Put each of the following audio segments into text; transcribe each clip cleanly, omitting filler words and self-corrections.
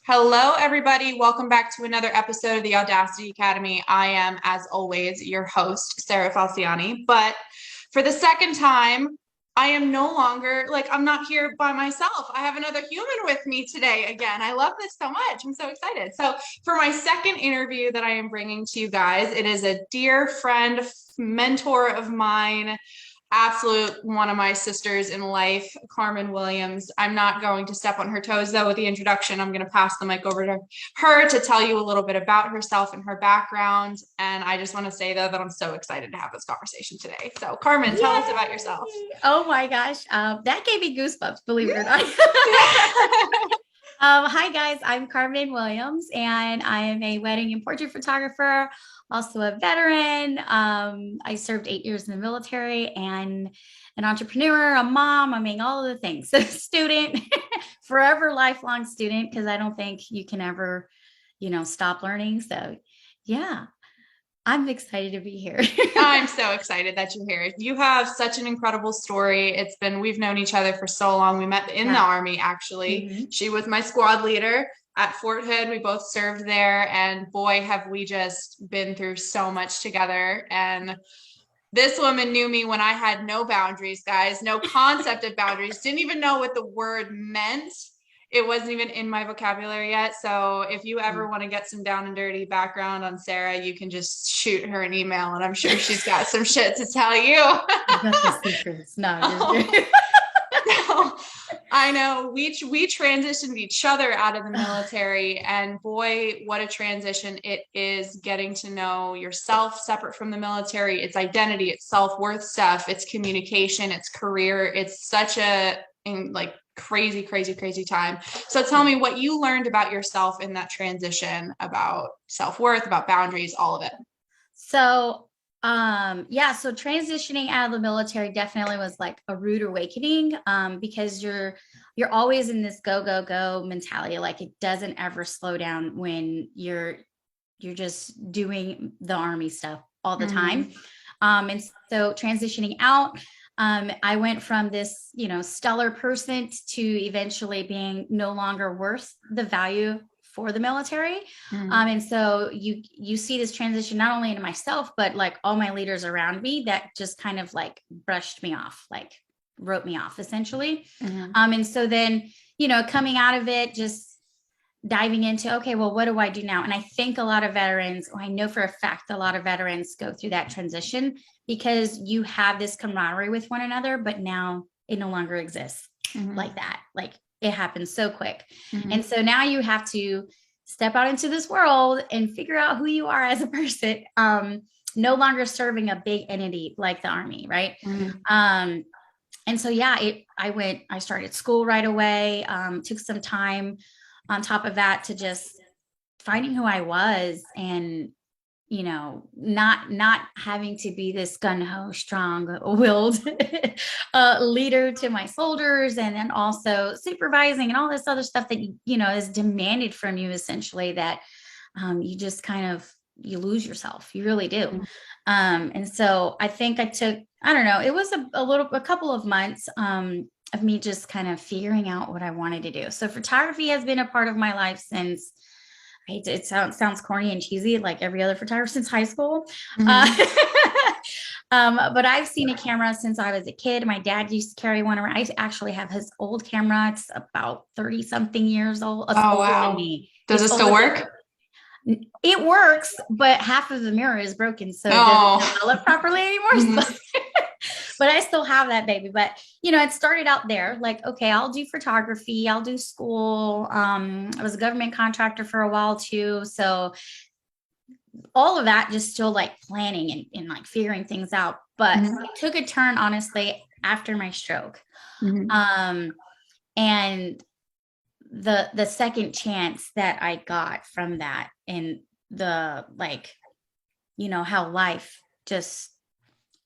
Hello, everybody. Welcome back to another episode of the Audacity Academy. I am, as always, your host, Sarah Falciani. But for the second time, I am no longer I'm not here by myself. I have another human with me today again. I love this so much. I'm so excited. So, for my second interview that I am bringing to you guys, it is a dear friend, mentor of mine, absolute one of my sisters in life, Carmen Williams. I'm not going to step on her toes though with the introduction. I'm going to pass the mic over to her to tell you a little bit about herself and her background. And I just want to say though that I'm so excited to have this conversation today. So Carmen, tell us about yourself. Oh my gosh. That gave me goosebumps, believe it or not. Hi guys, I'm Carmen Williams and I am a wedding and portrait photographer, also a veteran. I served 8 years in the military and an entrepreneur, a mom, I mean, all of the things. So student, forever lifelong student, because I don't think you can ever, stop learning. So yeah, I'm excited to be here. I'm so excited that you're here. You have such an incredible story. We've known each other for so long. We met in the Army, actually. Mm-hmm. She was my squad leader at Fort Hood. We both served there. And boy, have we just been through so much together. And this woman knew me when I had no boundaries, guys, no concept of boundaries, didn't even know what the word meant. It wasn't even in my vocabulary yet. So if you ever want to get some down and dirty background on Sarah, you can just shoot her an email and I'm sure she's got some shit to tell you. Got the secrets. No, no, I know we transitioned each other out of the military, and boy, what a transition it is getting to know yourself separate from the military. It's identity, it's self-worth stuff, it's communication, it's career. It's such a crazy time. So tell me what you learned about yourself in that transition, about self-worth, about boundaries, all of it. So transitioning out of the military definitely was like a rude awakening, because you're always in this go mentality. Like it doesn't ever slow down when you're just doing the Army stuff all the time. And so transitioning out, I went from this, stellar person to eventually being no longer worth the value for the military. And so you see this transition not only into myself, but like all my leaders around me that just kind of like brushed me off, like wrote me off essentially. And so then, coming out of it, just diving into, okay, well, what do I do now? And I think a lot of veterans, I know for a fact, a lot of veterans go through that transition because you have this camaraderie with one another, but now it no longer exists like that. Like it happens so quick. And so now you have to step out into this world and figure out who you are as a person, no longer serving a big entity like the Army. Right. And so, I started school right away, took some time on top of that to just finding who I was and, not having to be this gung-ho, strong-willed leader to my soldiers, and then also supervising and all this other stuff that, is demanded from you essentially, that you just kind of, you lose yourself. You really do. And so I think I took, I don't know, it was a couple of months of me just kind of figuring out what I wanted to do. So photography has been a part of my life since, it sounds corny and cheesy, like every other photographer, since high school. But I've seen a camera since I was a kid. My dad used to carry one around. I actually have his old camera. It's about 30 something years old. Oh, wow. Does it still work? It works, but half of the mirror is broken. So it doesn't develop properly anymore. So but I still have that baby. But, it started out there like, okay, I'll do photography. I'll do school. I was a government contractor for a while too. So all of that just still like planning and like figuring things out. But it took a turn, honestly, after my stroke. And the second chance that I got from that, and the how life just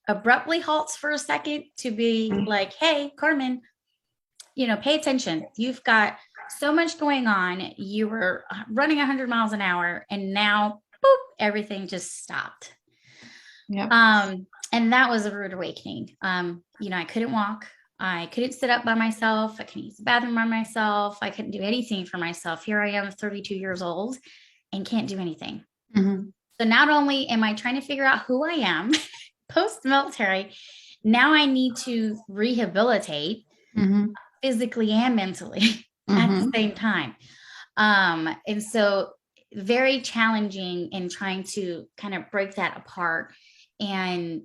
abruptly halts for a second to be like, hey, Carmen, pay attention. You've got so much going on. You were running 100 miles an hour and now, boop, everything just stopped. And that was a rude awakening. I couldn't walk. I couldn't sit up by myself. I couldn't use the bathroom by myself. I couldn't do anything for myself. Here I am, 32 years old, and can't do anything. Mm-hmm. So not only am I trying to figure out who I am post-military, now I need to rehabilitate Mm-hmm. physically and mentally at the Mm-hmm. same time. And so very challenging in trying to kind of break that apart and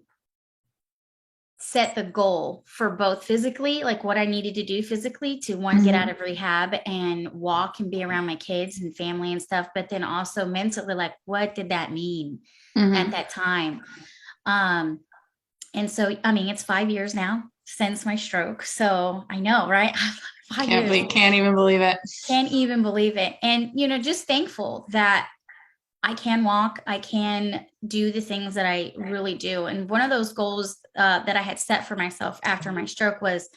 set the goal for both physically, like what I needed to do physically to one, get out of rehab and walk and be around my kids and family and stuff, but then also mentally, like, what did that mean at that time? And so, I mean, it's 5 years now since my stroke. So I know, right? 5 years. Can't even believe it. Can't even believe it. And, you know, just thankful that I can walk, I can do the things that I really do. And one of those goals that I had set for myself after my stroke was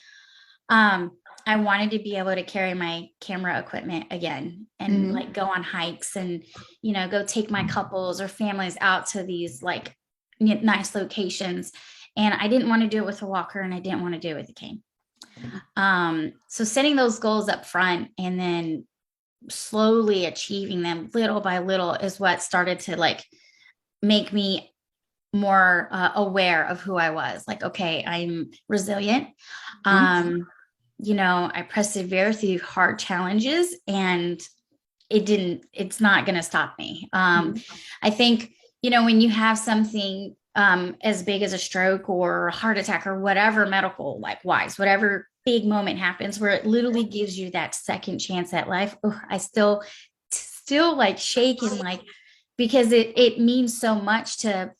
I wanted to be able to carry my camera equipment again and like go on hikes and, you know, go take my couples or families out to these like nice locations. And I didn't want to do it with a walker and I didn't want to do it with a cane. So setting those goals up front and then slowly achieving them little by little is what started to like make me more aware of who I was. Like, okay, I'm resilient. You know, I persevere through hard challenges and it's not going to stop me. I think, you know, when you have something as big as a stroke or a heart attack or whatever medical, like wise, whatever big moment happens where it literally gives you that second chance at life. Oh, I still like shaking, like, because it means so much to,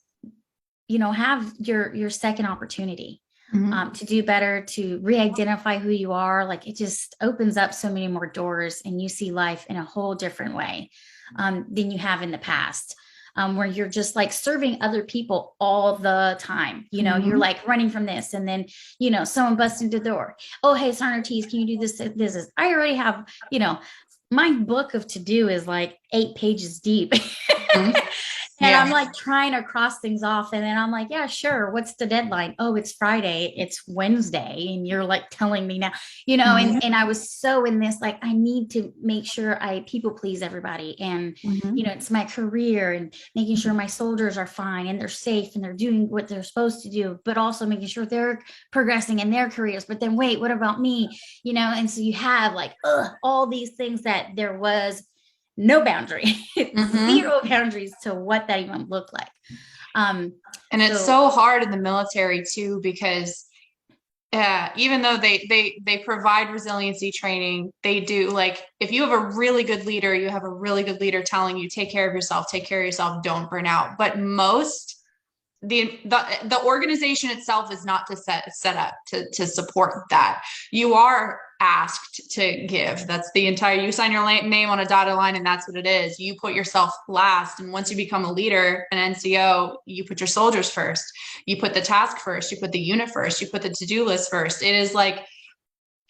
you know, have your second opportunity to do better, to re-identify who you are. Like it just opens up so many more doors and you see life in a whole different way than you have in the past. Where you're just like serving other people all the time. You know, you're like running from this and then, you know, someone busts into the door. Oh, hey, Sarn Ortiz, can you do this? This is, I already have, you know, my book of to-do is like 8 pages deep. And I'm like trying to cross things off. And then I'm like, yeah, sure. What's the deadline? Oh, it's Friday. It's Wednesday. And you're like telling me now, you know, and I was so in this, like, I need to make sure I people please everybody. And, you know, it's my career and making sure my soldiers are fine and they're safe and they're doing what they're supposed to do, but also making sure they're progressing in their careers. But then wait, what about me? You know, and so you have like all these things that there was no boundary, zero boundaries to what that even looked like. And it's so hard in the military too, because even though they provide resiliency training, they do, like, if you have a really good leader, you have a really good leader telling you, take care of yourself, don't burn out. But most the organization itself is not to set up to support that. You are asked to give. That's the entire, you sign your name on a dotted line and that's what it is. You put yourself last. And once you become a leader, an NCO, you put your soldiers first, you put the task first, you put the unit first, you put the to-do list first. It is like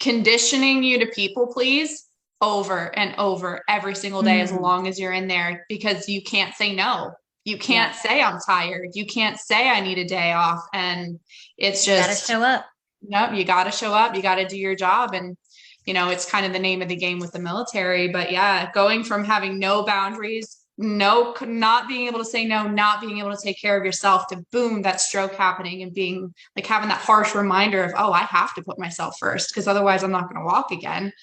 conditioning you to people please over and over every single day, as long as you're in there, because you can't say no. You can't say I'm tired. You can't say I need a day off. And it's just, you gotta show up. No, you got to show up. You got to do your job. And, you know, it's kind of the name of the game with the military. But yeah, going from having no boundaries, not being able to say no, not being able to take care of yourself, to boom, that stroke happening and being like having that harsh reminder of, oh, I have to put myself first because otherwise I'm not going to walk again.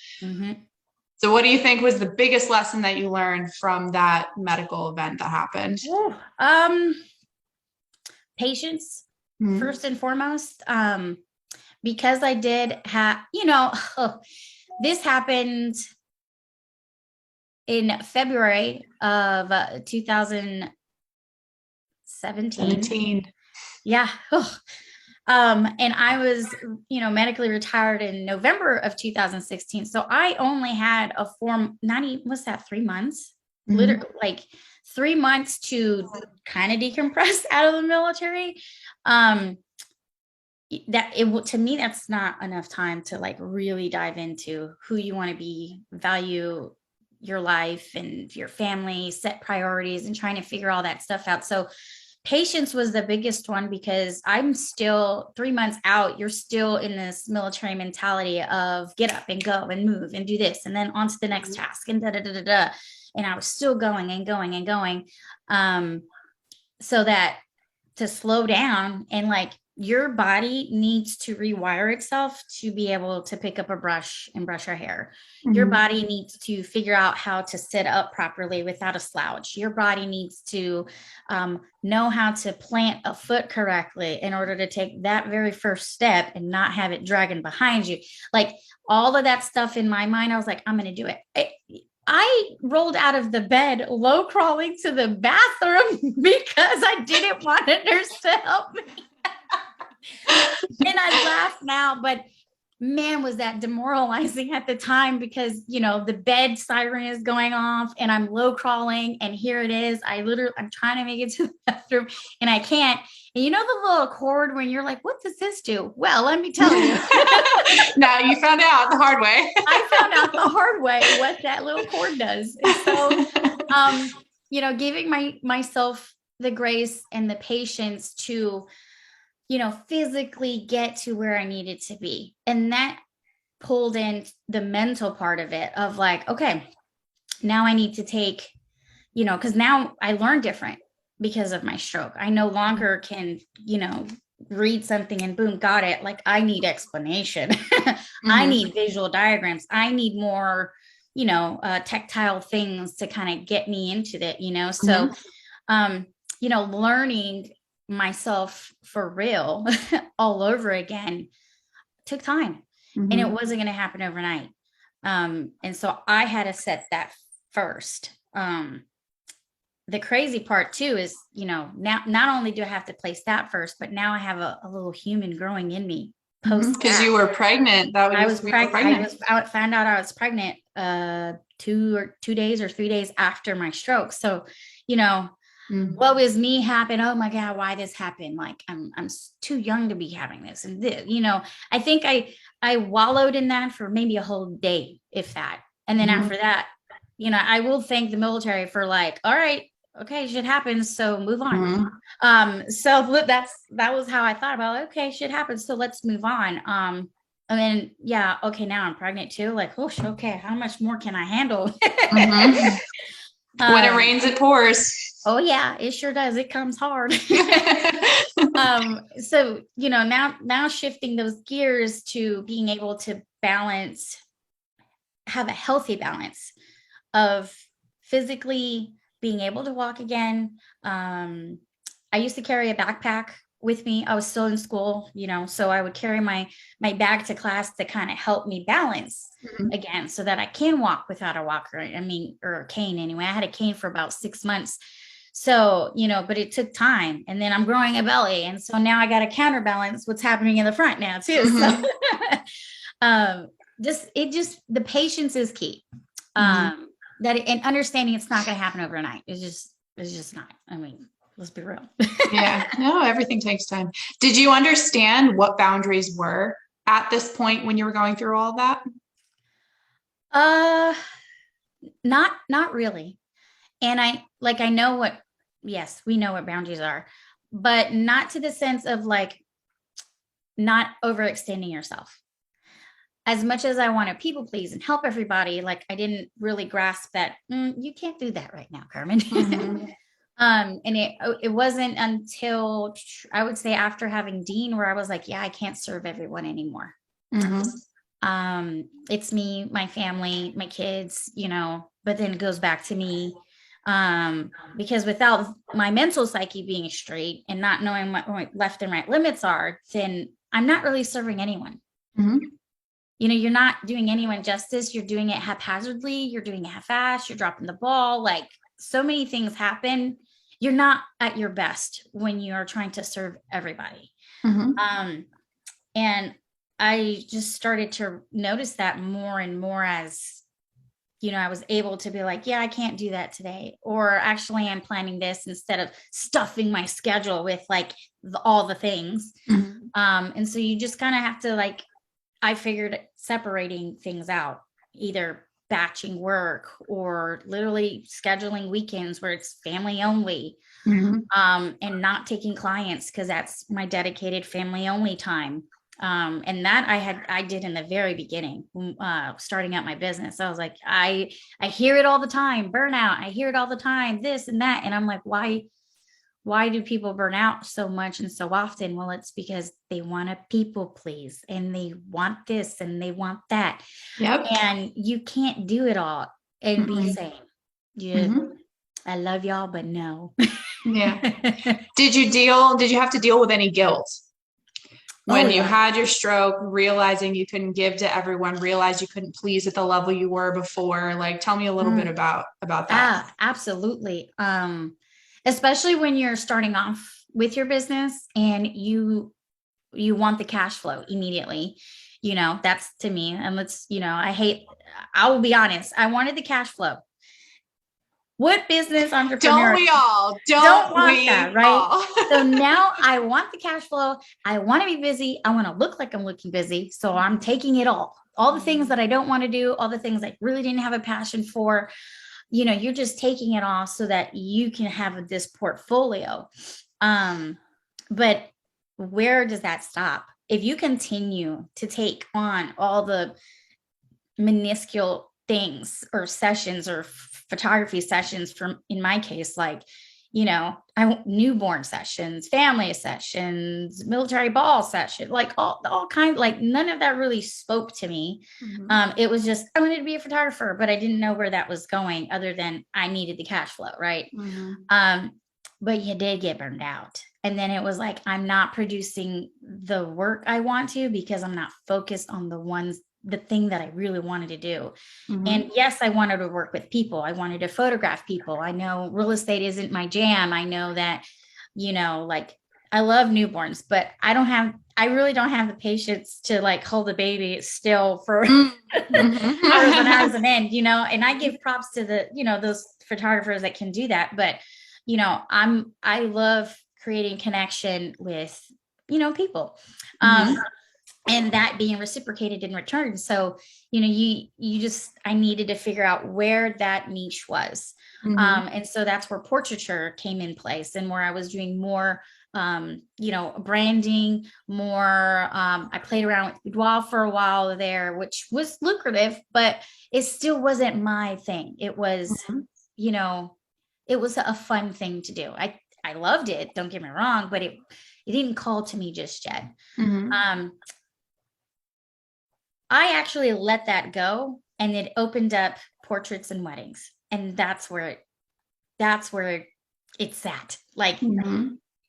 So what do you think was the biggest lesson that you learned from that medical event that happened? Patience, first and foremost. Because I did have, you know, this happened in February of 2017. Yeah. And I was, you know, medically retired in November of 2016. So I only had a form 3 months, literally like 3 months to kind of decompress out of the military. To me, that's not enough time to like really dive into who you want to be, value your life and your family, set priorities and trying to figure all that stuff out. So patience was the biggest one, because I'm still 3 months out. You're still in this military mentality of get up and go and move and do this, and then on to the next task, and da da da da da. And I was still going and going and going. So that to slow down, and like your body needs to rewire itself to be able to pick up a brush and brush your hair. Your body needs to figure out how to sit up properly without a slouch. Your body needs to know how to plant a foot correctly in order to take that very first step and not have it dragging behind you. Like all of that stuff in my mind, I was like, I'm going to do it. I rolled out of the bed, low crawling to the bathroom because I didn't want a nurse to help me. And I laugh now, but man, was that demoralizing at the time, because, you know, the bed siren is going off and I'm low crawling, and here it is. I'm trying to make it to the bathroom and I can't. And you know, the little cord when you're like, what does this do? Well, let me tell you. Now you found out the hard way. I found out the hard way what that little cord does. And so, you know, giving myself the grace and the patience to, you know, physically get to where I needed to be. And that pulled in the mental part of it of like, okay, now I need to take, you know, because now I learn different because of my stroke. I no longer can, you know, read something and boom, got it. Like I need explanation. I need visual diagrams. I need more, you know, tactile things to kind of get me into that, you know? So, you know, learning myself for real all over again took time, and it wasn't going to happen overnight. And so I had to set that first. The crazy part too is, you know, now not only do I have to place that first, but now I have a little human growing in me post, because you were pregnant. I found out I was pregnant 2 days or 3 days after my stroke. So, you know, what was me happened? Oh my God, why this happened? Like I'm too young to be having this. And this, you know, I think I wallowed in that for maybe a whole day, if that. And then after that, you know, I will thank the military for like, all right, okay, shit happens, so move on. So that was how I thought about it. Okay, shit happens, so let's move on. And then yeah, okay, now I'm pregnant too. Like, oh, okay, how much more can I handle? When it rains, it pours. Oh yeah, it sure does. It comes hard. So, you know, now shifting those gears to being able to have a healthy balance of physically being able to walk again. I used to carry a backpack with me. I was still in school, you know, so I would carry my bag to class to kind of help me balance again, so that I can walk without a walker. I mean, or a cane anyway. I had a cane for about 6 months. So, you know, but it took time, and then I'm growing a belly. And so now I got to counterbalance what's happening in the front now too. So, the patience is key. And understanding it's not going to happen overnight. It's just not. I mean, let's be real. Yeah, no, everything takes time. Did you understand what boundaries were at this point when you were going through all of that? Not really. And I know yes, we know what boundaries are, but not to the sense of like not overextending yourself. As much as I want to people please and help everybody, like I didn't really grasp that you can't do that right now, Carmen. And it wasn't until I would say after having Dean where I was like, yeah, I can't serve everyone anymore. It's me, my family, my kids, you know, but then it goes back to me. Because without my mental psyche being straight and not knowing what my left and right limits are, then I'm not really serving anyone. You know, you're not doing anyone justice. You're doing it haphazardly. You're doing it half-assed. You're dropping the ball. Like so many things happen. You're not at your best when you are trying to serve everybody. And I just started to notice that more and more as, you know, I was able to be like, yeah, I can't do that today. Or actually I'm planning this instead of stuffing my schedule with like all the things. And so you just kind of have to like, I figured separating things out, either batching work or literally scheduling weekends where it's family only, and not taking clients because that's my dedicated family only time. And that I did in the very beginning, starting out my business. I was like, I hear it all the time, burnout. I hear it all the time, this and that. And I'm like, why do people burn out so much and so often? Well, it's because they want to people please and they want this and they want that. Yep. And you can't do it all and be sane. I love y'all, but no. Yeah. Did you have to deal with any guilt when you had your stroke, realizing you couldn't give to everyone, realize you couldn't please at the level you were before? Like, tell me a little bit about that. Absolutely. Especially when you're starting off with your business and you want the cash flow immediately, that's to me. And I will be honest. I wanted the cash flow. What business entrepreneur don't we all want that, right? So now I want the cash flow. I want to be busy. I want to look like I'm looking busy. So I'm taking it all the things that I don't want to do, all the things I really didn't have a passion for. You're just taking it all so that you can have this portfolio. But where does that stop? If you continue to take on all the minuscule things or sessions or photography sessions from, in my case, like, newborn sessions, family sessions, military ball session, like all kinds, like none of that really spoke to me. It was just, I wanted to be a photographer, but I didn't know where that was going other than I needed the cash flow. Right. But you did get burned out. And then it was like, I'm not producing the work I want to because I'm not focused on the thing that I really wanted to do. And yes, I wanted to work with people. I wanted to photograph people. I know real estate isn't my jam. I know that, like I love newborns, but I really don't have the patience to like hold a baby still for hours and hours on end, and I give props to those photographers that can do that. But, I love creating connection with, people. And that being reciprocated in return. So, I needed to figure out where that niche was. And so that's where portraiture came in place and where I was doing more, branding, more, I played around with boudoir for a while there, which was lucrative, but it still wasn't my thing. It was, it was a fun thing to do. I loved it. Don't get me wrong, but it didn't call to me just yet. I actually let that go and it opened up portraits and weddings. And that's where it's at. Like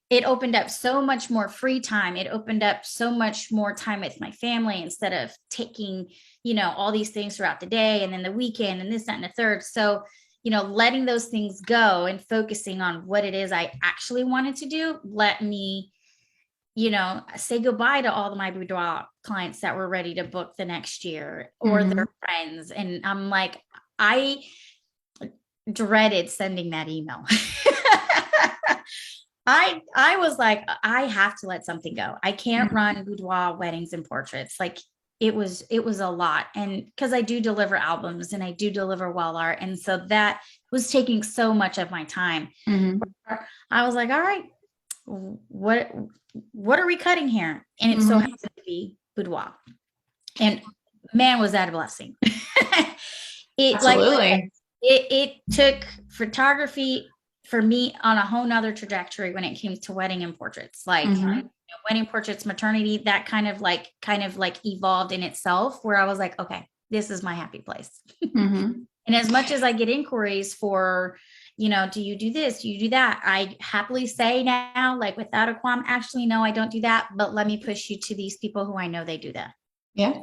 it opened up so much more free time. It opened up so much more time with my family instead of taking, all these things throughout the day and then the weekend and this, that, and the third. So, letting those things go and focusing on what it is I actually wanted to do, let me, say goodbye to all of my boudoir clients that were ready to book the next year or their friends. And I'm like, I dreaded sending that email. I was like, I have to let something go. I can't run boudoir weddings and portraits. Like it was a lot. And because I do deliver albums and I do deliver wall art. And so that was taking so much of my time. I was like, all right, what are we cutting here? And it so happened to be boudoir. And man, was that a blessing. Absolutely. It took photography for me on a whole nother trajectory when it came to wedding and portraits, like wedding portraits, maternity, that kind of like evolved in itself where I was like, okay, this is my happy place. And as much as I get inquiries for, do you do this? Do you do that? I happily say now, like without a qualm, actually, no, I don't do that. But let me push you to these people who I know they do that. Yeah.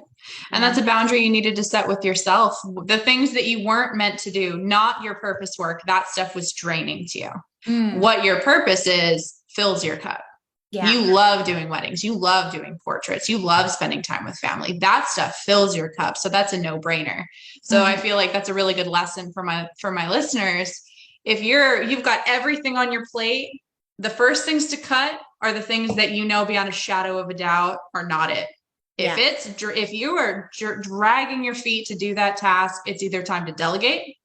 And that's a boundary you needed to set with yourself. The things that you weren't meant to do, not your purpose work, that stuff was draining to you. What your purpose is fills your cup. Yeah. You love doing weddings. You love doing portraits. You love spending time with family. That stuff fills your cup. So that's a no-brainer. So I feel like that's a really good lesson for my listeners. If you've got everything on your plate, the first things to cut are the things that beyond a shadow of a doubt are not it. If Yeah. if you are dragging your feet to do that task, it's either time to delegate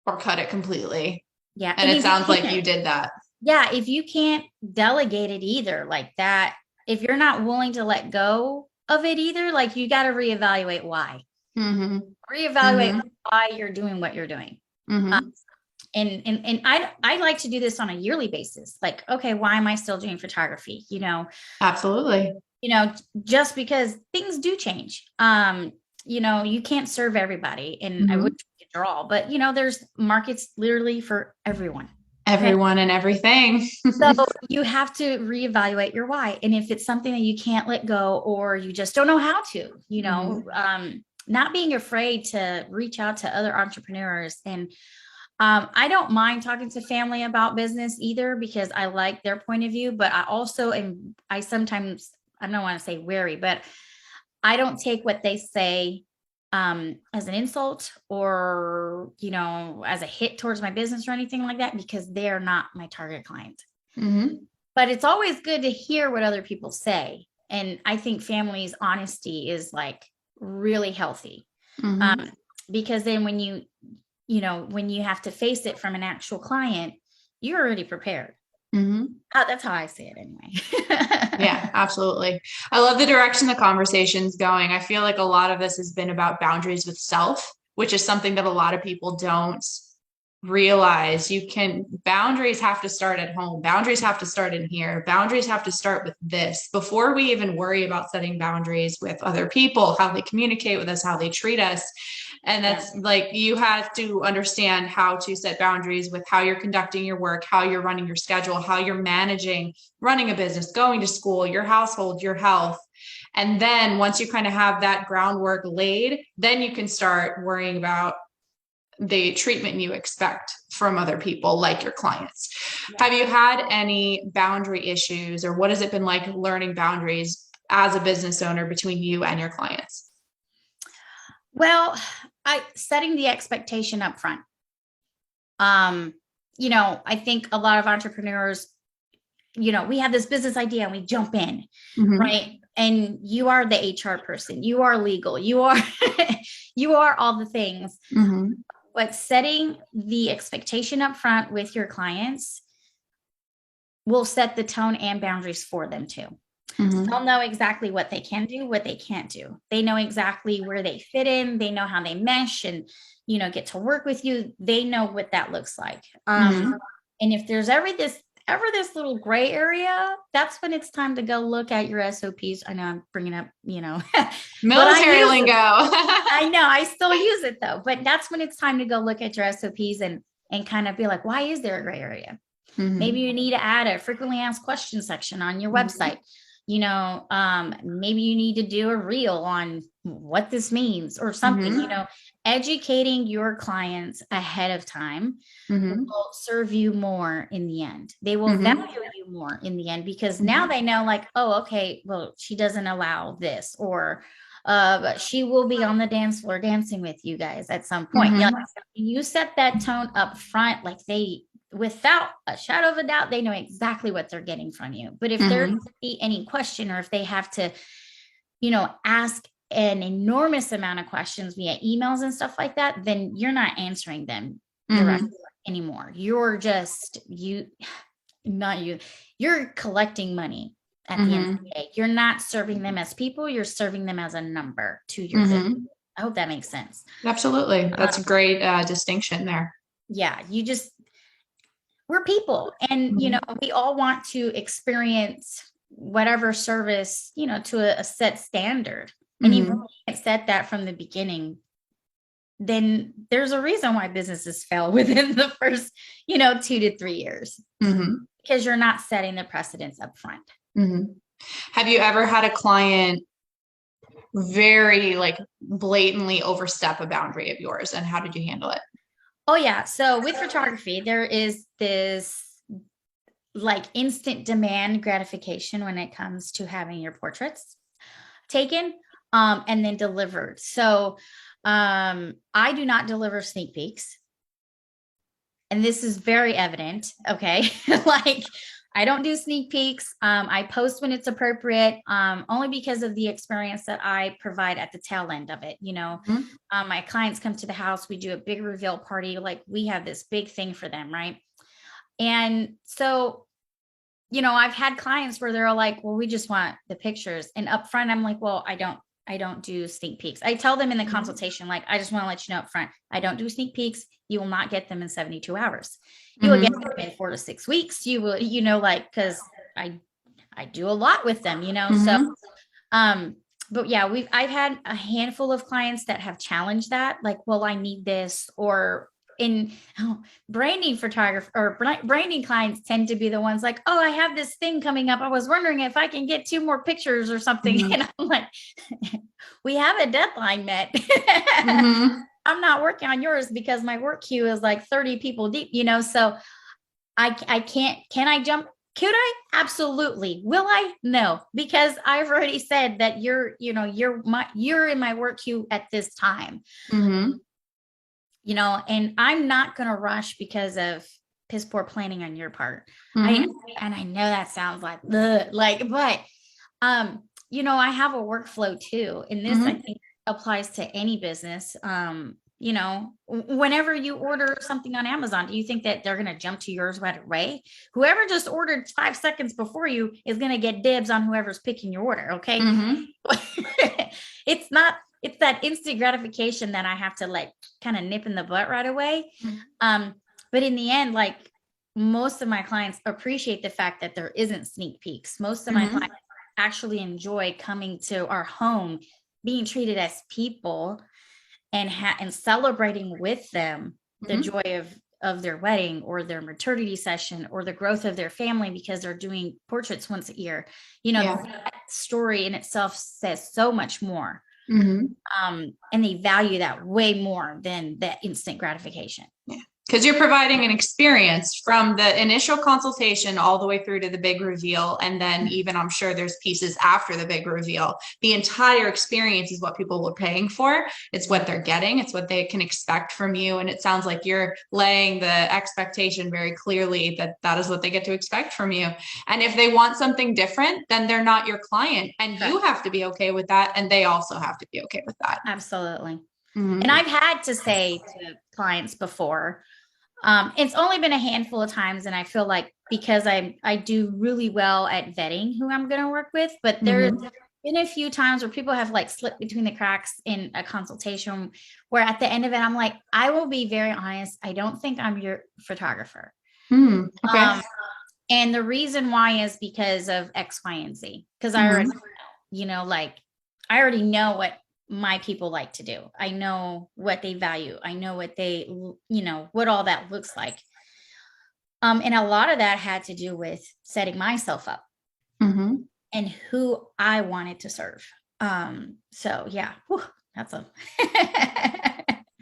or cut it completely. Yeah. And it sounds like you did that. Yeah. If you can't delegate it either, like that, if you're not willing to let go of it either, like you got to reevaluate why. Mm-hmm. Reevaluate Mm-hmm. why you're doing what you're doing. Mm-hmm. And I like to do this on a yearly basis. Like, okay, why am I still doing photography? Absolutely. Just because things do change. You can't serve everybody, and I Mm-hmm. would draw, but there's markets literally for everyone. Everyone and everything. So you have to reevaluate your why. And if it's something that you can't let go, or you just don't know how to, not being afraid to reach out to other entrepreneurs. And I don't mind talking to family about business either, because I like their point of view, but I sometimes, I don't want to say wary, but I don't take what they say as an insult, or, as a hit towards my business or anything like that, because they're not my target client. Mm-hmm. But it's always good to hear what other people say. And I think family's honesty is like really healthy. Mm-hmm. Because then when you have to face it from an actual client, you're already prepared. Mm-hmm. That's how I see it anyway. Yeah, absolutely. I love the direction the conversation's going. I feel like a lot of this has been about boundaries with self, which is something that a lot of people don't realize. Boundaries have to start at home. Boundaries have to start in here. Boundaries have to start with this before we even worry about setting boundaries with other people, how they communicate with us, how they treat us. And that's like, you have to understand how to set boundaries with how you're conducting your work, how you're running your schedule, how you're managing, running a business, going to school, your household, your health. And then once you kind of have that groundwork laid, then you can start worrying about the treatment you expect from other people, like your clients. Yeah. Have you had any boundary issues, or what has it been like learning boundaries as a business owner between you and your clients? Well, setting the expectation up front. I think a lot of entrepreneurs, we have this business idea and we jump in, mm-hmm. right? And you are the HR person, you are legal, you are, you are all the things. Mm-hmm. But setting the expectation up front with your clients will set the tone and boundaries for them too. Mm-hmm. They'll know exactly what they can do, what they can't do. They know exactly where they fit in. They know how they mesh and, get to work with you. They know what that looks like. Mm-hmm. And if there's ever this little gray area, that's when it's time to go look at your SOPs. I know I'm bringing up, military lingo. I know, I still use it though, but that's when it's time to go look at your SOPs and kind of be like, why is there a gray area? Mm-hmm. Maybe you need to add a frequently asked questions section on your mm-hmm. website. Maybe you need to do a reel on what this means or something, mm-hmm. Educating your clients ahead of time mm-hmm. will serve you more in the end. They will mm-hmm. value you more in the end, because mm-hmm. now they know, like, oh, okay, well, she doesn't allow this, or but she will be on the dance floor dancing with you guys at some point. Mm-hmm. You set that tone up front, like without a shadow of a doubt, they know exactly what they're getting from you. But if mm-hmm. there's any question, or if they have to, ask an enormous amount of questions via emails and stuff like that, then you're not answering them directly mm-hmm. anymore. You're just, you're collecting money at mm-hmm. the end of the day. You're not serving them as people, you're serving them as a number to your mm-hmm. business. I hope that makes sense. Absolutely. That's a great distinction there. Yeah. We're people, and, we all want to experience whatever service, to a set standard. And mm-hmm. if you can't set that from the beginning, then there's a reason why businesses fail within the first, 2 to 3 years, mm-hmm. because you're not setting the precedents up front. Mm-hmm. Have you ever had a client very blatantly overstep a boundary of yours, and how did you handle it? Oh yeah. So with photography, there is this instant demand gratification when it comes to having your portraits taken and then delivered. So I do not deliver sneak peeks. And this is very evident. Okay. I don't do sneak peeks. I post when it's appropriate, only because of the experience that I provide at the tail end of it. My clients come to the house, we do a big reveal party. Like we have this big thing for them. Right. And so, I've had clients where they're like, well, we just want the pictures. And up front, I'm like, well, I don't do sneak peeks. I tell them in the consultation, like, I just want to let you know up front, I don't do sneak peeks. You will not get them in 72 hours. You will get them in 4 to 6 weeks. You will, cause I do a lot with them, so, but yeah, I've had a handful of clients that have challenged that, like, well, I need this, or branding photographer or branding clients tend to be the ones like, oh, I have this thing coming up. I was wondering if I can get 2 more pictures or something. And I'm like, we have a deadline met. I'm not working on yours because my work queue is like 30 people deep, so I can't, can I jump? Could I? Absolutely. Will I? No, because I've already said that you're in my work queue at this time. And I'm not going to rush because of piss poor planning on your part. I know that sounds like, but, I have a workflow too. And this, I think, applies to any business. Whenever you order something on Amazon, do you think that they're going to jump to yours right away? Whoever just ordered 5 seconds before you is going to get dibs on whoever's picking your order. Okay. It's that instant gratification that I have to like kind of nip in the butt right away. But in the end, like most of my clients appreciate the fact that there isn't sneak peeks. Most of my clients actually enjoy coming to our home, being treated as people and celebrating with them the joy of their wedding or their maternity session or the growth of their family, because they're doing portraits once a year. That story in itself says so much more. And they value that way more than the instant gratification. Yeah. Because you're providing an experience from the initial consultation all the way through to the big reveal. And then even, I'm sure there's pieces after the big reveal. The entire experience is what people were paying for. It's what they're getting. It's what they can expect from you. And it sounds like you're laying the expectation very clearly that that is what they get to expect from you. And if they want something different, then they're not your client. And you have to be okay with that. And they also have to be okay with that. Absolutely. And I've had to say to clients before, it's only been a handful of times. And I feel like because I do really well at vetting who I'm going to work with, but there's been a few times where people have like slipped between the cracks in a consultation where at the end of it, I'm like, I will be very honest. I don't think I'm your photographer. Okay. And the reason why is because of X, Y, and Z. Because I already I already know what my people like to do. I know what they value. I know what they, what all that looks like. And a lot of that had to do with setting myself up and who I wanted to serve. So yeah, that's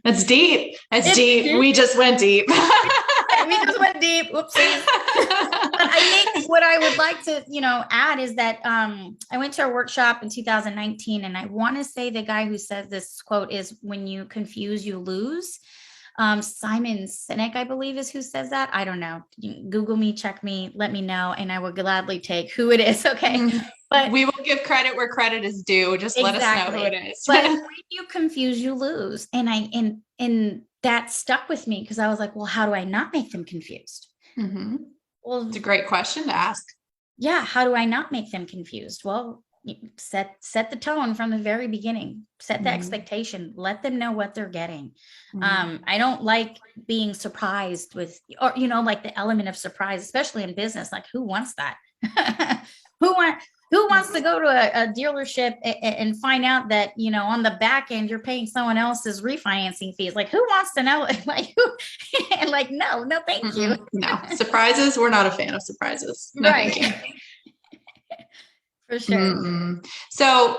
that's deep. That's deep. We just went deep. Oopsies. But I think what I would like to, add is that I went to a workshop in 2019, and I want to say the guy who says this quote is, "When you confuse, you lose." Simon Sinek, I believe, is who says that. I don't know. Google me, check me, let me know, and I will gladly take who it is. Okay. But we will give credit where credit is due. Just let us know who it is. But when you confuse, you lose. And that stuck with me because I was like, well, how do I not make them confused? Well, it's a great question to ask. Yeah. How do I not make them confused? Well, set the tone from the very beginning, set the expectation, let them know what they're getting. I don't like being surprised with, or, like the element of surprise, especially in business. Like, who wants that? Who wants to go to a dealership and find out that, on the back end, you're paying someone else's refinancing fees? Like, who wants to know? Like, and like, no, thank you. No, surprises. We're not a fan of surprises. No, right. For sure. So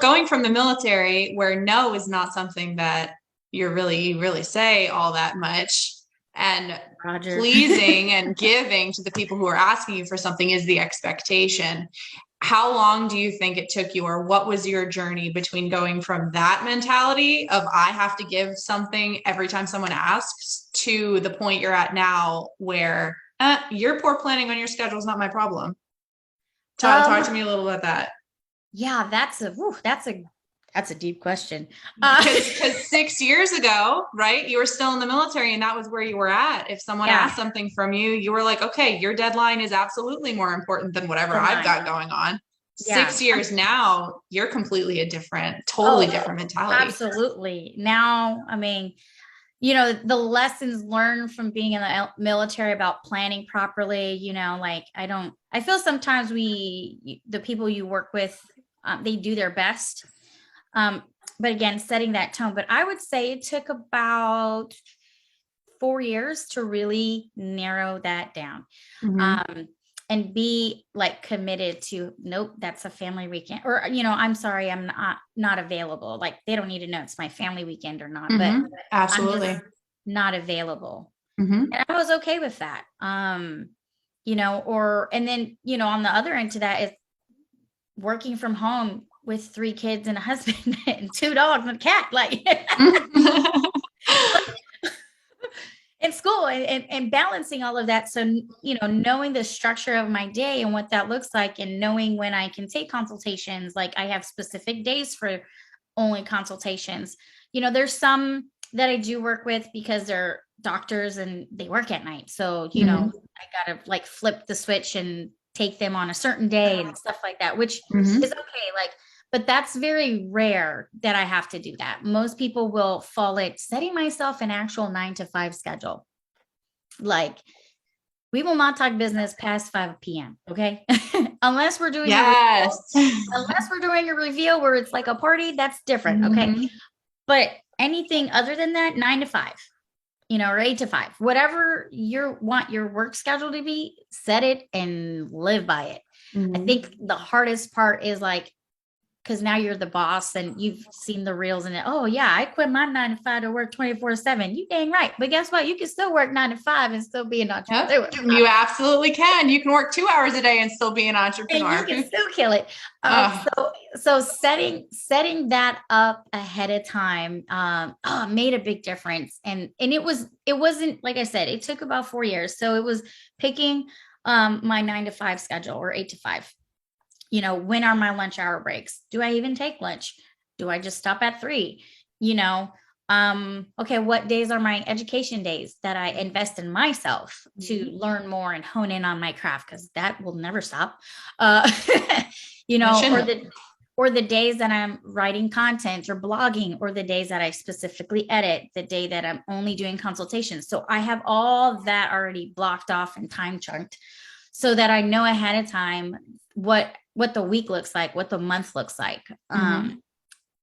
going from the military, where no is not something that you really say all that much, and Roger. Pleasing and giving to the people who are asking you for something is the expectation. How long do you think it took you, or what was your journey between going from that mentality of I have to give something every time someone asks to the point you're at now where Your poor planning on your schedule is not my problem. Um, Talk to me a little about that. Yeah, that's a deep question. Because 6 years ago, right, you were still in the military and that was where you were at. If someone Yeah. asked something from you, you were like, okay, your deadline is absolutely more important than whatever Than I've mine. got going on. Yeah. 6 years now, you're completely totally different mentality. Absolutely. Now, I mean, the lessons learned from being in the military about planning properly, like I feel sometimes the people you work with, they do their best. But again, setting that tone. But I would say it took about 4 years to really narrow that down. Mm-hmm. And be like committed to, nope, that's a family weekend, or I'm sorry, I'm not available. Like they don't need to know it's my family weekend or not, Mm-hmm. but Absolutely. I'm just not available. Mm-hmm. And I was okay with that. And then, on the other end to that is working from home with 3 kids and a husband and 2 dogs and a cat, like in school, and balancing all of that. So, knowing the structure of my day and what that looks like, and knowing when I can take consultations, like I have specific days for only consultations. There's some that I do work with because they're doctors and they work at night. So, Mm-hmm. I gotta like flip the switch and take them on a certain day and stuff like that, which Mm-hmm. is okay. Like, but that's very rare that I have to do that. Most people will fall at setting myself an actual 9 to 5 schedule. Like, we will not talk business past 5 p.m. Okay. Unless we're doing unless we're doing a reveal where it's like a party, that's different. Okay. Mm-hmm. But anything other than that, 9 to 5, or 8 to 5, whatever you want your work schedule to be, set it and live by it. Mm-hmm. I think the hardest part is like, because now you're the boss and you've seen the reels and oh yeah, I quit my 9 to 5 to work 24/7. You dang right. But guess what? You can still work 9 to 5 and still be an entrepreneur. Yep. You absolutely can. You can work 2 hours a day and still be an entrepreneur. And you can still kill it. So setting that up ahead of time made a big difference. And it wasn't, like I said, it took about 4 years. So it was picking my 9 to 5 schedule, or 8 to 5. When are my lunch hour breaks? Do I even take lunch? Do I just stop at 3? Okay, what days are my education days that I invest in myself to learn more and hone in on my craft? Because that will never stop. Or the days that I'm writing content or blogging, or the days that I specifically edit, the day that I'm only doing consultations. So I have all that already blocked off and time chunked, so that I know ahead of time what the week looks like, what the month looks like. Mm-hmm.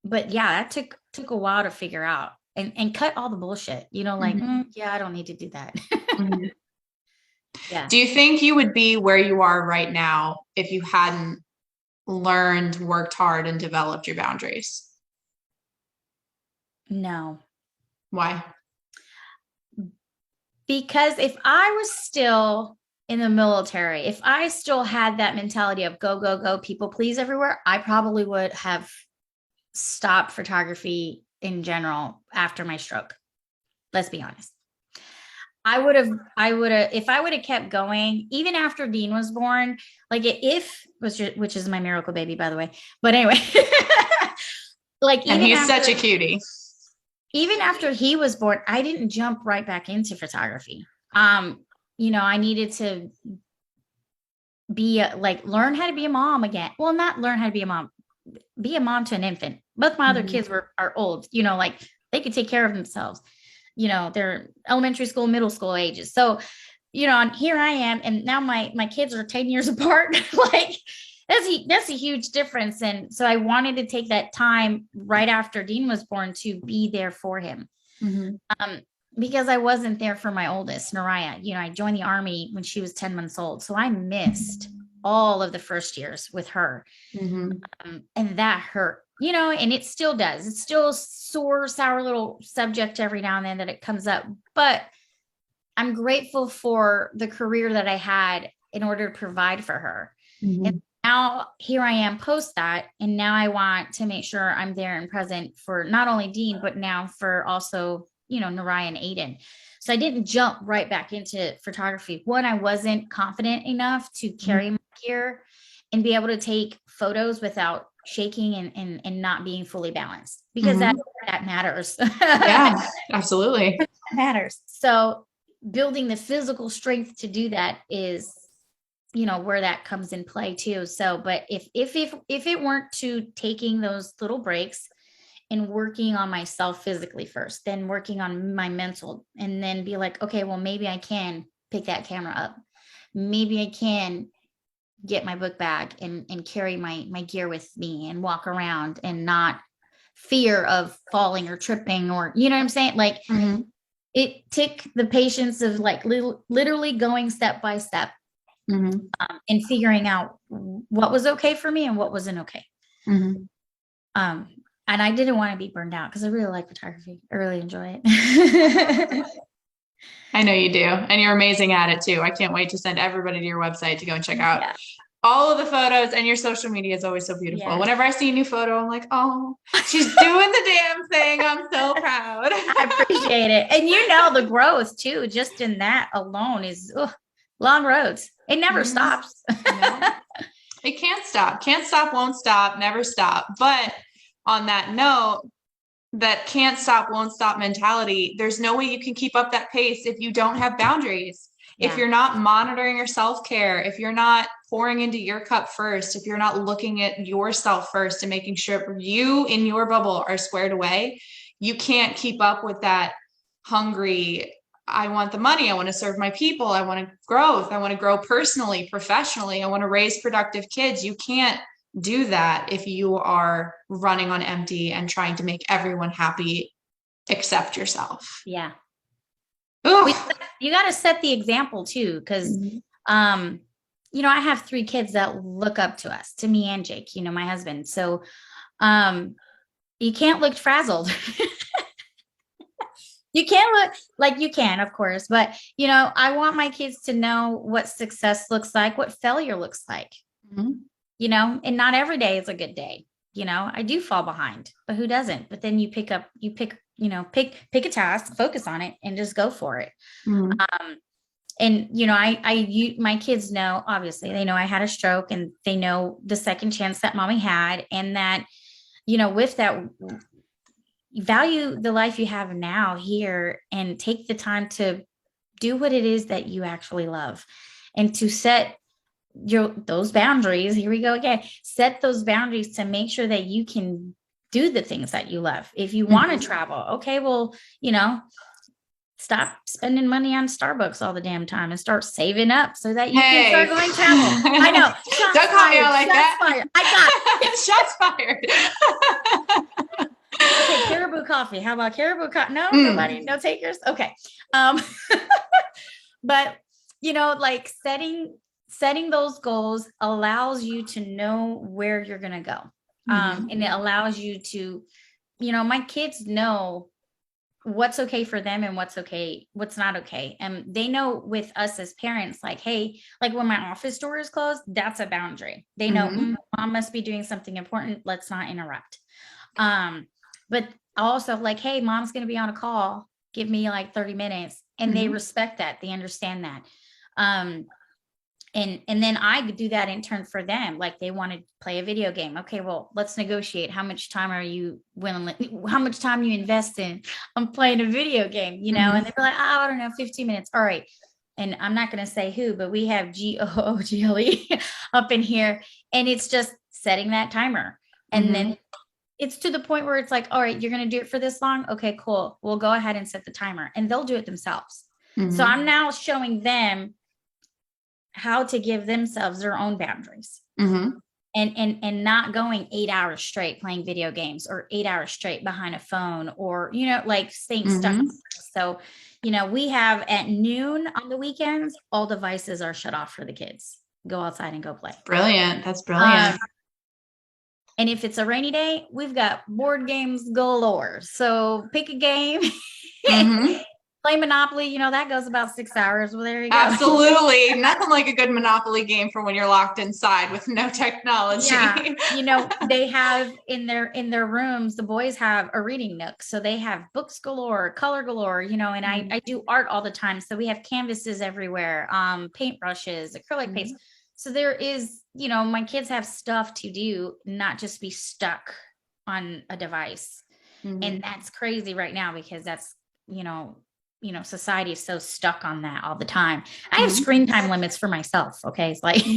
But yeah, that took a while to figure out and cut all the bullshit, like, yeah, I don't need to do that. Mm-hmm. Yeah. Do you think you would be where you are right now if you hadn't learned, worked hard, and developed your boundaries? No. Why? Because if I was still in the military, if I still had that mentality of go, go, go, people please everywhere, I probably would have stopped photography in general after my stroke. Let's be honest. I would have, if I would have kept going, even after Dean was born, like which is my miracle baby, by the way. But anyway, and he's such a cutie. Even after he was born, I didn't jump right back into photography. I needed to learn how to be a mom again. Well, not learn how to be a mom to an infant. Both my other kids are old, they could take care of themselves. They're elementary school, middle school ages. So, and here I am, and now my kids are 10 years apart. Like that's a huge difference. And so I wanted to take that time right after Dean was born to be there for him. Because I wasn't there for my oldest, Naraya. I joined the Army when she was 10 months old. So I missed all of the first years with her. And that hurt, and it still does. It's still a sore, sour little subject every now and then that it comes up. But I'm grateful for the career that I had in order to provide for her. And now here I am post that. And now I want to make sure I'm there and present for not only Dean, but now for also Nariah and Aiden. So I didn't jump right back into photography. One, I wasn't confident enough to carry my gear and be able to take photos without shaking and not being fully balanced, because that matters. Yeah, absolutely. That matters. So building the physical strength to do that is, where that comes in play too. So, but if it weren't to taking those little breaks and working on myself physically first, then working on my mental, and then be like, okay, well, maybe I can pick that camera up. Maybe I can get my book bag and carry my gear with me and walk around and not fear of falling or tripping, or, you know what I'm saying? Like it took the patience of like literally going step by step and figuring out what was okay for me and what wasn't okay. And I didn't want to be burned out because I really like photography. I really enjoy it. I know you do. And you're amazing at it too. I can't wait to send everybody to your website to go and check out all of the photos, and your social media is always so beautiful. Whenever I see a new photo, I'm like, oh, she's doing the damn thing. I'm so proud. I appreciate it. And the growth too, just in that alone is long roads. It never stops. No, it can't stop. Can't stop, won't stop, never stop. But on that note, that can't stop, won't stop mentality, there's no way you can keep up that pace if you don't have boundaries. If you're not monitoring your self-care, if you're not pouring into your cup first, if you're not looking at yourself first and making sure you in your bubble are squared away, you can't keep up with that hungry, I want the money, I want to serve my people, I want growth, I want to grow personally, professionally, I want to raise productive kids. You can't do that if you are running on empty and trying to make everyone happy except yourself. Yeah. You got to set the example too, because I have 3 kids that look up to us, to me and Jake, my husband. So you can't look frazzled. You can't look like, you can, of course, but I want my kids to know what success looks like, what failure looks like. And not every day is a good day. I do fall behind, but who doesn't? But then you pick a task, focus on it, and just go for it. And my kids know, obviously they know I had a stroke, and they know the second chance that mommy had, and that, with that, value the life you have now here, and take the time to do what it is that you actually love, and to set those boundaries. Here we go again. Set those boundaries to make sure that you can do the things that you love. If you want to travel, okay, well, stop spending money on Starbucks all the damn time and start saving up so that you can start going travel. I know. Don't call me out like that. Fired. I got it. Shots fired. Okay, Caribou coffee. How about Caribou coffee? No, nobody, no takers. Okay. But like setting those goals allows you to know where you're going to go. And it allows you to, my kids know what's okay for them and what's not okay. And they know with us as parents, like, hey, like when my office door is closed, that's a boundary. They know mom must be doing something important. Let's not interrupt. But also like, hey, mom's going to be on a call. Give me like 30 minutes. And they respect that. They understand that. And then I do that in turn for them. Like they want to play a video game. Okay, well, let's negotiate. How much time are you willing? How much time you invest in? I'm playing a video game, and they're like, oh, I don't know, 15 minutes. All right. And I'm not going to say who, but we have GOOGLE up in here, and it's just setting that timer. And then it's to the point where it's like, all right, you're going to do it for this long. Okay, cool. We'll go ahead and set the timer, and they'll do it themselves. So I'm now showing them how to give themselves their own boundaries and not going 8 hours straight playing video games, or 8 hours straight behind a phone, or, like staying stuck. So, we have at noon on the weekends, all devices are shut off for the kids. Go outside and go play. Brilliant. That's brilliant. And if it's a rainy day, we've got board games galore. So pick a game play Monopoly, that goes about 6 hours. Well, there you go. Absolutely. Nothing like a good Monopoly game for when you're locked inside with no technology. Yeah. They have in their rooms, the boys have a reading nook. So they have books galore, color galore, and I do art all the time. So we have canvases everywhere, paintbrushes, acrylic paints. So there is, my kids have stuff to do, not just be stuck on a device. And that's crazy right now because that's, society is so stuck on that all the time. I have screen time limits for myself. Okay. It's like,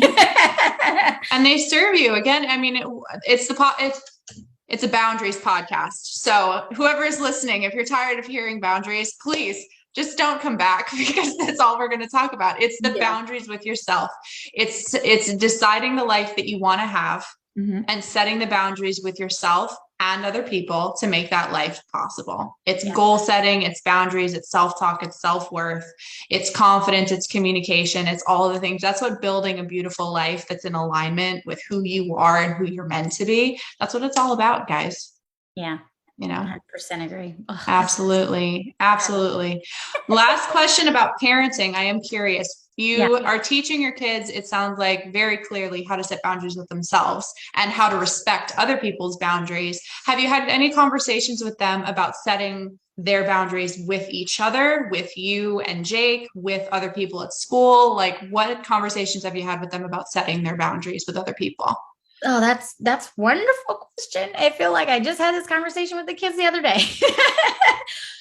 and they serve you again. I mean, it's a boundaries podcast. So whoever is listening, if you're tired of hearing boundaries, please just don't come back because that's all we're going to talk about. It's the boundaries with yourself. It's deciding the life that you want to have and setting the boundaries with yourself and other people to make that life possible. It's goal setting, it's boundaries, it's self-talk, it's self-worth, it's confidence, it's communication, it's all of the things. That's what building a beautiful life that's in alignment with who you are and who you're meant to be. That's what it's all about, guys. Yeah. 100% agree. Oh, absolutely. Absolutely. Last question about parenting. I am curious. You are teaching your kids, it sounds like, very clearly how to set boundaries with themselves and how to respect other people's boundaries. Have you had any conversations with them about setting their boundaries with each other, with you and Jake, with other people at school? Like, what conversations have you had with them about setting their boundaries with other people? Oh, that's wonderful question. I feel like I just had this conversation with the kids the other day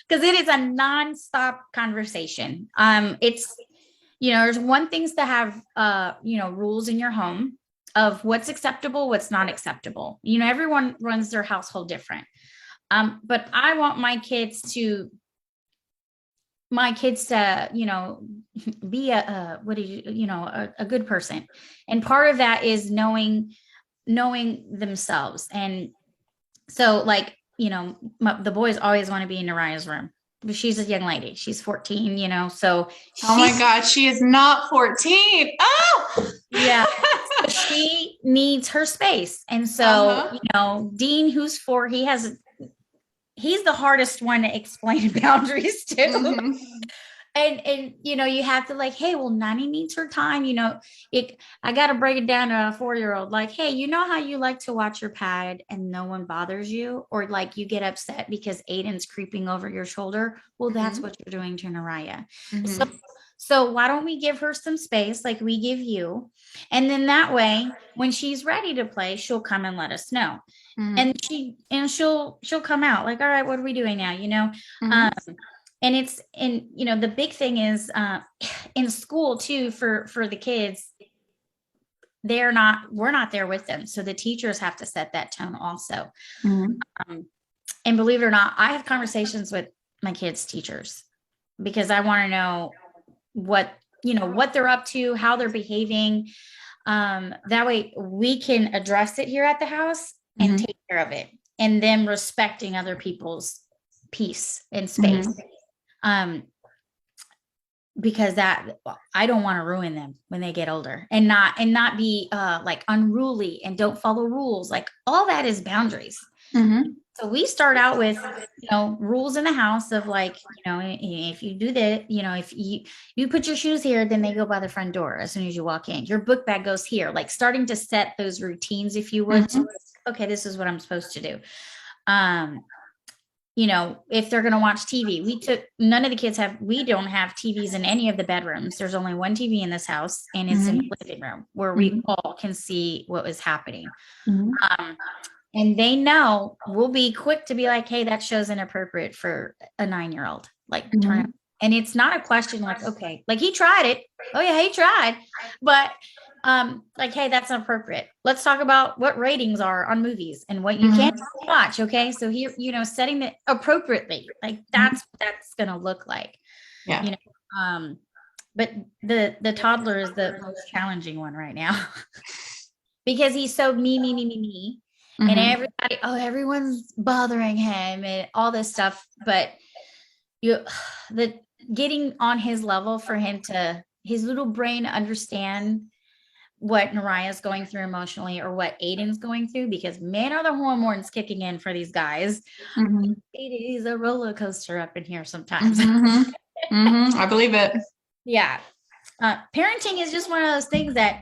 because it is a nonstop conversation. It's, there's one thing's to have, rules in your home of what's acceptable, what's not acceptable. Everyone runs their household different. But I want my kids to, be a good person. And part of that is knowing themselves. And so the boys always want to be in Naraya's room, but she's a young lady. She's 14, so. Oh my God, she is not 14. Oh yeah. She needs her space. And so, Dean, who's 4, he's the hardest one to explain boundaries to. And you have to hey, well, Nani needs her time. I got to break it down to a 4-year-old. Hey, how you like to watch your pad and no one bothers you? Or you get upset because Aiden's creeping over your shoulder. Well, that's what you're doing to Naraya. So why don't we give her some space like we give you? And then that way, when she's ready to play, she'll come and let us know. And she'll come out all right, what are we doing now? And the big thing is in school too, for the kids, we're not there with them. So the teachers have to set that tone also. And believe it or not, I have conversations with my kids' teachers because I want to know what they're up to, how they're behaving. That way we can address it here at the house and take care of it, and them respecting other people's peace and space. Because that I don't want to ruin them when they get older and not be unruly and don't follow rules. All that is boundaries. So we start out with, rules in the house of if you do that, if you put your shoes here, then they go by the front door as soon as you walk in. Your book bag goes here, starting to set those routines, if you would. Okay, this is what I'm supposed to do. If they're going to watch TV, none of the kids we don't have TVs in any of the bedrooms. There's only one TV in this house, and it's in the living room where we all can see what was happening. And they know we'll be quick to be like, hey, that show's inappropriate for a 9-year-old. Turn it. And it's not a question okay, he tried it. Oh yeah, he tried. But hey, that's inappropriate. Let's talk about what ratings are on movies and what you can't watch. Okay. So here, setting it appropriately, that's what that's going to look like. Yeah. But the toddler is the most challenging one right now because he's so me. And everyone's bothering him and all this stuff. But getting on his level for him to his little brain understand what Naraya's going through emotionally or what Aiden's going through, because man, are the hormones kicking in for these guys. It is a roller coaster up in here sometimes. I believe it. Yeah. Parenting is just one of those things that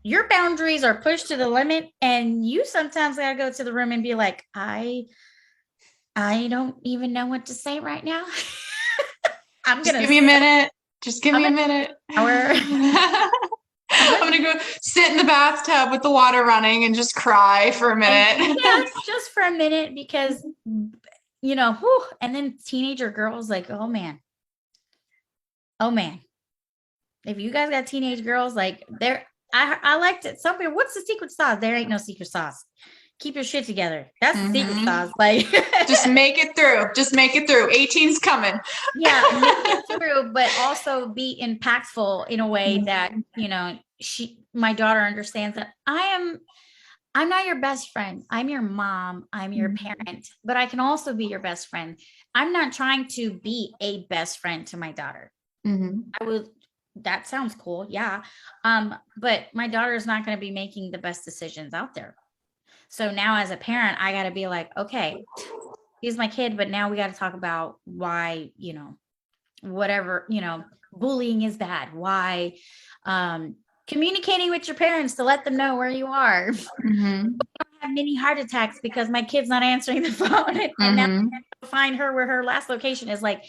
your boundaries are pushed to the limit, and you sometimes gotta go to the room and be like, I don't even know what to say right now. Just give me a minute. Just give me a minute. I'm going to go sit in the bathtub with the water running and just cry for a minute. Yes, just for a minute, because, and then teenager girls like, oh man. If you guys got teenage girls, like I liked it. Some people, what's the secret sauce? There ain't no secret sauce. Keep your shit together. That's the secret sauce. Like, just make it through. Just make it through. 18's coming. Yeah, make it through, but also be impactful in a way that, my daughter understands that I'm not your best friend. I'm your mom. I'm your parent, but I can also be your best friend. I'm not trying to be a best friend to my daughter. That sounds cool. Yeah. But my daughter is not going to be making the best decisions out there. So now as a parent, I got to be like, okay, he's my kid, but now we got to talk about why, whatever, bullying is bad. Why, communicating with your parents to let them know where you are. I don't have many heart attacks because my kid's not answering the phone. And now I have to find her where her last location is, like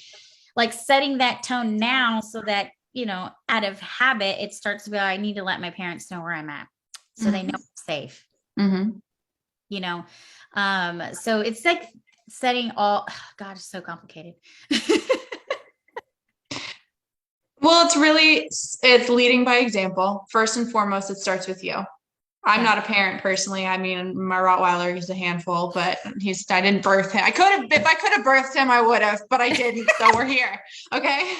setting that tone now so that, out of habit, it starts to be, I need to let my parents know where I'm at so they know I'm safe. So it's like setting all, God, it's so complicated. Well, it's leading by example. First and foremost, it starts with you. I'm not a parent personally. I mean, my Rottweiler is a handful, but I didn't birth him. If I could have birthed him, I would have, but I didn't. So we're here. Okay.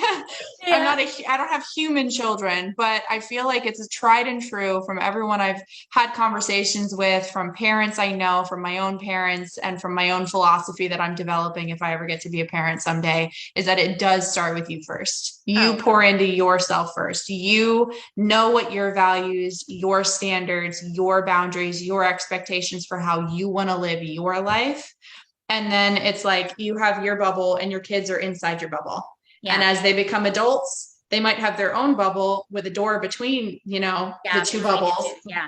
Yeah. I don't have human children, but I feel like it's a tried and true from everyone I've had conversations with, from parents I know, from my own parents, and from my own philosophy that I'm developing if I ever get to be a parent someday, is that it does start with you first. You pour into yourself first. You know what your values, your standards, your boundaries, your expectations for how you want to live your life. And then it's like you have your bubble and your kids are inside your bubble. Yeah. And as they become adults, they might have their own bubble with a door between, the two bubbles. Yeah.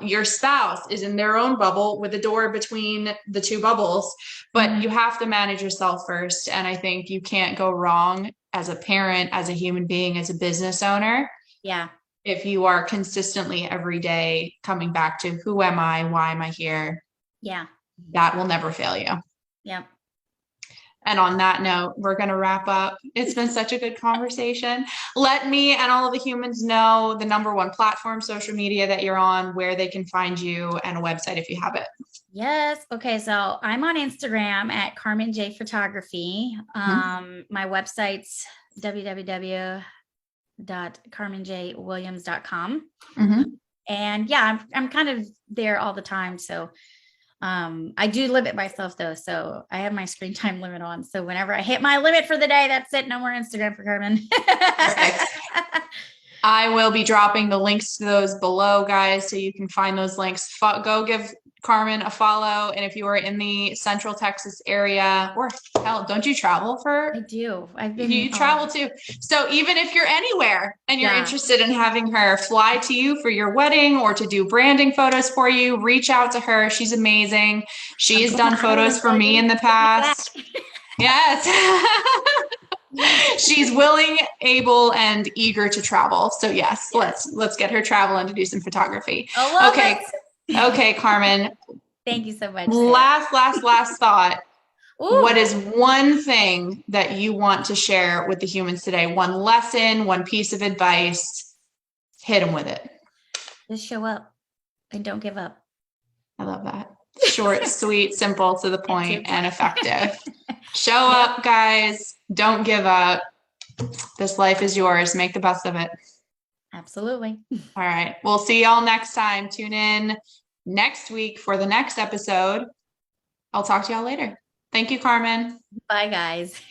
Your spouse is in their own bubble with a door between the two bubbles, but you have to manage yourself first. And I think you can't go wrong as a parent, as a human being, as a business owner. Yeah. If you are consistently every day coming back to who am I? Why am I here? Yeah. That will never fail you. Yep. And on that note, we're going to wrap up. It's been such a good conversation. Let me and all of the humans know the number one platform, social media that you're on, where they can find you, and a website if you have it. Yes. Okay. So I'm on Instagram at Carmen J Photography. My website's www.carmenjwilliams.com. And yeah, I'm kind of there all the time. So I do limit myself though. So I have my screen time limit on. So whenever I hit my limit for the day, that's it. No more Instagram for Carmen. Perfect. I will be dropping the links to those below, guys, so you can find those links. Go give Carmen a follow. And if you are in the Central Texas area, or hell, don't you travel for? I do. You travel too. So even if you're anywhere and you're interested in having her fly to you for your wedding or to do branding photos for you, reach out to her. She's amazing. She's done photos for me in the past. Yes. She's willing, able, and eager to travel. So yes, let's get her travel and to do some photography. Okay. Okay, Carmen. Thank you so much. Last thought. Ooh. What is one thing that you want to share with the humans today? One lesson, one piece of advice. Hit them with it. Just show up and don't give up. I love that. Short, sweet, simple, to the point, and effective. Show up, guys. Don't give up. This life is yours. Make the best of it. Absolutely. All right. We'll see y'all next time. Tune in next week for the next episode. I'll talk to y'all later. Thank you, Carmen. Bye, guys.